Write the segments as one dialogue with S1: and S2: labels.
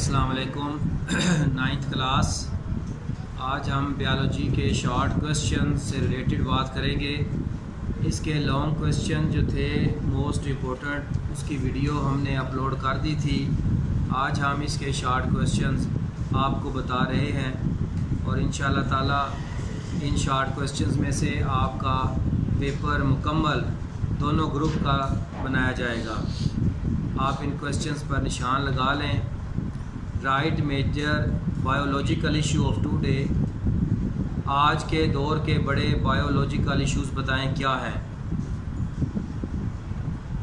S1: السلام علیکم۔ 9th class, آج ہم بیالوجی کے شارٹ کویسچن سے ریلیٹڈ بات کریں گے۔ اس کے لانگ کویسچن جو تھے موسٹ امپورٹنٹ، اس کی ویڈیو ہم نے اپلوڈ کر دی تھی۔ آج ہم اس کے شارٹ کویسچنز آپ کو بتا رہے ہیں اور انشاءاللہ تعالی ان شارٹ کویسچنز میں سے آپ کا پیپر مکمل دونوں گروپ کا بنایا جائے گا۔ آپ ان کویسچنز پر نشان لگا لیں۔ Right major biological issue of today, آج کے دور کے بڑے بایولوجیکل ایشوز بتائیں کیا ہیں۔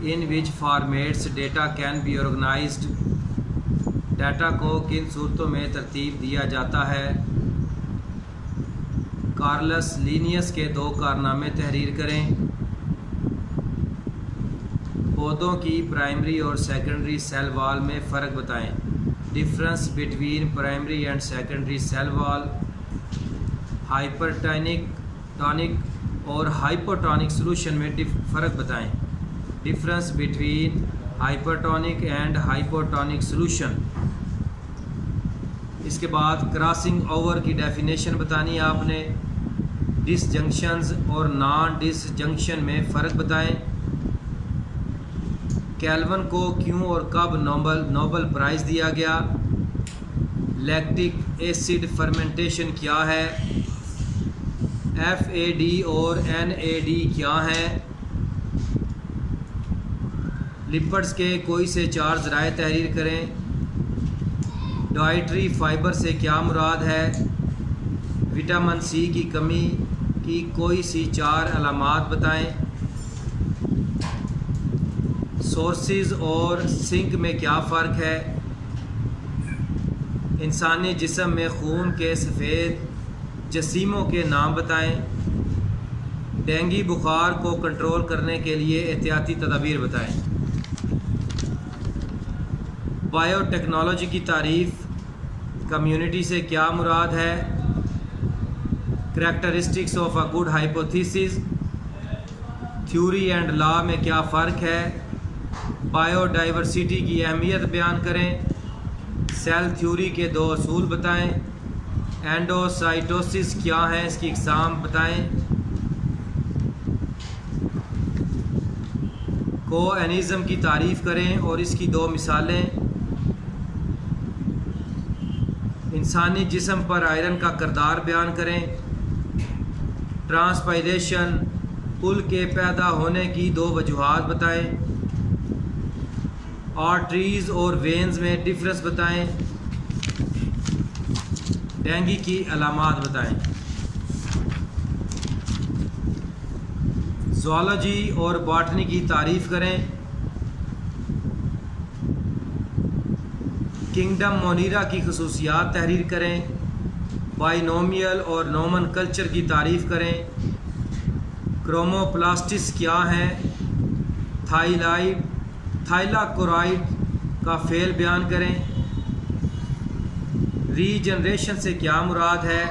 S1: In which formats data can be organized, data کو کن صورتوں میں ترتیب دیا جاتا ہے۔ کارلس لینیس کے 2 کارنامے تحریر کریں۔ پودوں کی پرائمری اور سیکنڈری سیل وال میں فرق بتائیں۔ Difference between primary and secondary cell wall. Tonic اور ہائپوٹونک سولوشن میں فرق بتائیں۔ Difference between hypertonic and hypotonic solution. اس کے بعد کراسنگ اوور کی ڈیفینیشن بتانی ہے آپ نے۔ ڈس جنکشنز اور نان ڈس جنکشن میں فرق بتائیں۔ کیلون کو کیوں اور کب نوبل پرائز دیا گیا۔ لیکٹک ایسڈ فرمنٹیشن کیا ہے۔ FAD اور NAD کیا ہیں۔ لپڈز کے کوئی سے 4 ذرائع تحریر کریں۔ ڈائٹری فائبر سے کیا مراد ہے۔ وٹامن C کی کمی کی کوئی سی 4 علامات بتائیں۔ سورسز اور سنک میں کیا فرق ہے۔ انسانی جسم میں خون کے سفید جسیموں کے نام بتائیں۔ ڈینگی بخار کو کنٹرول کرنے کے لیے احتیاطی تدابیر بتائیں۔ بائیو ٹیکنالوجی کی تعریف۔ کمیونٹی سے کیا مراد ہے۔ Characteristics of a good hypothesis. Theory and law میں کیا فرق ہے۔ بائیو ڈائیورسٹی کی اہمیت بیان کریں۔ سیل تھیوری کے 2 اصول بتائیں۔ اینڈوسائٹوسس کیا ہے، اس کی اقسام بتائیں۔ کوآنیزم کی تعریف کریں اور اس کی 2 مثالیں۔ انسانی جسم پر آئرن کا کردار بیان کریں۔ ٹرانسپائریشن پل کے پیدا ہونے کی 2 وجوہات بتائیں۔ آرٹریز اور وینز میں ڈفرنس بتائیں۔ ڈینگی کی علامات بتائیں۔ زوالوجی اور باٹنی کی تعریف کریں۔ کنگڈم مونیرا کی خصوصیات تحریر کریں۔ بائنومیل اور نومن کلچر کی تعریف کریں۔ کروموپلاسٹس کیا ہے۔ تھائلاکورائڈ کا فعل بیان کریں۔ ری جنریشن سے کیا مراد ہے۔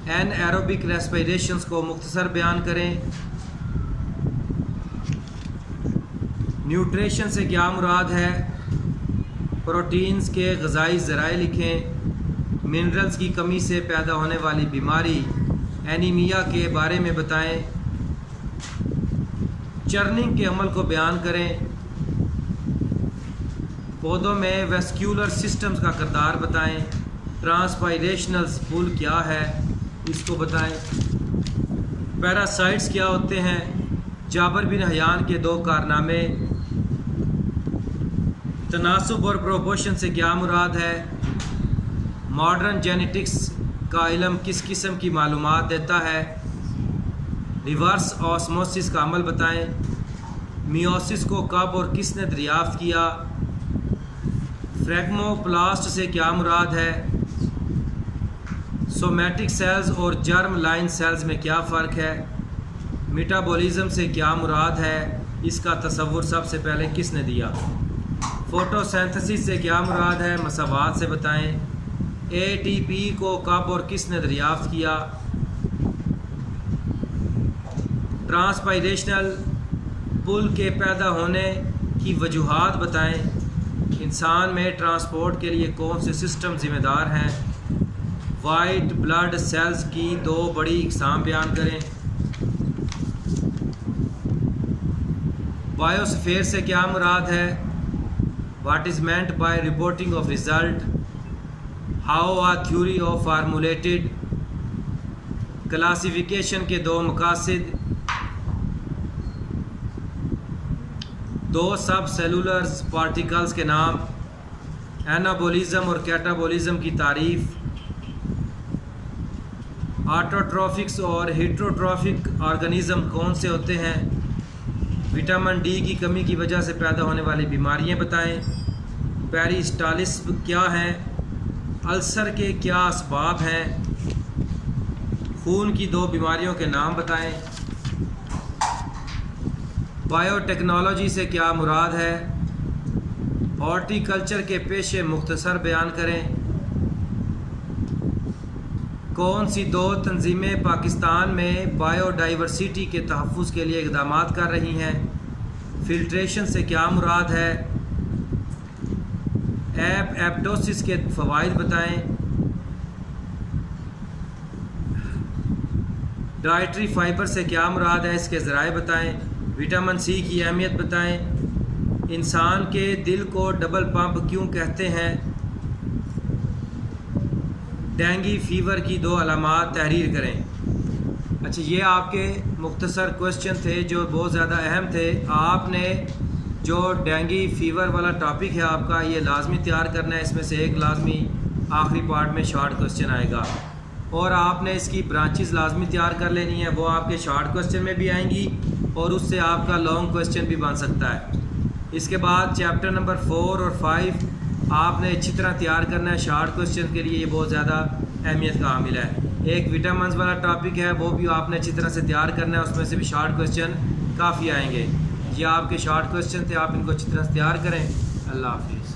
S1: این ایروبک ریسپیریشنز کو مختصر بیان کریں۔ نیوٹریشن سے کیا مراد ہے۔ پروٹینز کے غذائی ذرائع لکھیں۔ منرلز کی کمی سے پیدا ہونے والی بیماری اینیمیا کے بارے میں بتائیں۔ چرننگ کے عمل کو بیان کریں۔ پودوں میں ویسکیولر سسٹمز کا کردار بتائیں۔ ٹرانسپائریشنل پل کیا ہے، اس کو بتائیں۔ پیراسائٹس کیا ہوتے ہیں۔ جابر بن حیان کے 2 کارنامے۔ تناسب اور پروپورشن سے کیا مراد ہے۔ ماڈرن جینیٹکس کا علم کس قسم کی معلومات دیتا ہے۔ ریورس آسموسس کا عمل بتائیں۔ میوسس کو کب اور کس نے دریافت کیا۔ فریگموپلاسٹ سے کیا مراد ہے۔ سومیٹک سیلز اور جرم لائن سیلز میں کیا فرق ہے۔ میٹابولزم سے کیا مراد ہے، اس کا تصور سب سے پہلے کس نے دیا۔ فوٹوسینتھسس سے کیا مراد ہے، مساوات سے بتائیں۔ ATP کو کب اور کس نے دریافت کیا۔ ٹرانسپائریشنل پل کے پیدا ہونے کی وجوہات بتائیں۔ انسان میں ٹرانسپورٹ کے لیے کون سے سسٹم ذمہ دار ہیں؟ وائٹ بلڈ سیلز کی 2 بڑی اقسام بیان کریں۔ بایوسفیر سے کیا مراد ہے؟ What is meant by reporting of result? How are theory of formulated? Classification کے 2 مقاصد۔ 2 سب سیلولرز پارٹیکلز کے نام۔ اینابولزم اور کیٹابولزم کی تعریف۔ آٹوٹروفکس اور ہیٹروٹروفک آرگنزم کون سے ہوتے ہیں؟ وٹامن ڈی کی کمی کی وجہ سے پیدا ہونے والی بیماریاں بتائیں۔ پیریسٹالسم کیا ہے؟ السر کے کیا اسباب ہیں؟ خون کی 2 بیماریوں کے نام بتائیں۔ بائیو ٹیکنالوجی سے کیا مراد ہے؟ ہارٹی کلچر کے پیشے مختصر بیان کریں۔ کون سی 2 تنظیمیں پاکستان میں بائیو ڈائیورسٹی کے تحفظ کے لیے اقدامات کر رہی ہیں؟ فلٹریشن سے کیا مراد ہے؟ ایپٹوسس کے فوائد بتائیں۔ ڈائٹری فائبر سے کیا مراد ہے؟ اس کے ذرائع بتائیں۔ وٹامن سی کی اہمیت بتائیں۔ انسان کے دل کو ڈبل پمپ کیوں کہتے ہیں؟ ڈینگی فیور کی 2 علامات تحریر کریں۔ اچھا، یہ آپ کے مختصر کوشچن تھے جو بہت زیادہ اہم تھے۔ آپ نے جو ڈینگی فیور والا ٹاپک ہے آپ کا، یہ لازمی تیار کرنا ہے۔ اس میں سے ایک لازمی آخری پارٹ میں شارٹ کوشچن آئے گا، اور آپ نے اس کی برانچز لازمی تیار کر لینی ہے۔ وہ آپ کے شارٹ کوشچن میں بھی آئیں گی اور اس سے آپ کا لانگ کوشچن بھی بن سکتا ہے۔ اس کے بعد چیپٹر نمبر 4 اور 5 آپ نے اچھی طرح تیار کرنا ہے شارٹ کوشچن کے لیے۔ یہ بہت زیادہ اہمیت کا حامل ہے۔ ایک وٹامنز والا ٹاپک ہے، وہ بھی آپ نے اچھی طرح سے تیار کرنا ہے۔ اس میں سے بھی شارٹ کوشچن کافی آئیں گے۔ یہ آپ کے شارٹ کوشچن تھے، آپ ان کو اچھی طرح سے تیار کریں۔ اللہ حافظ۔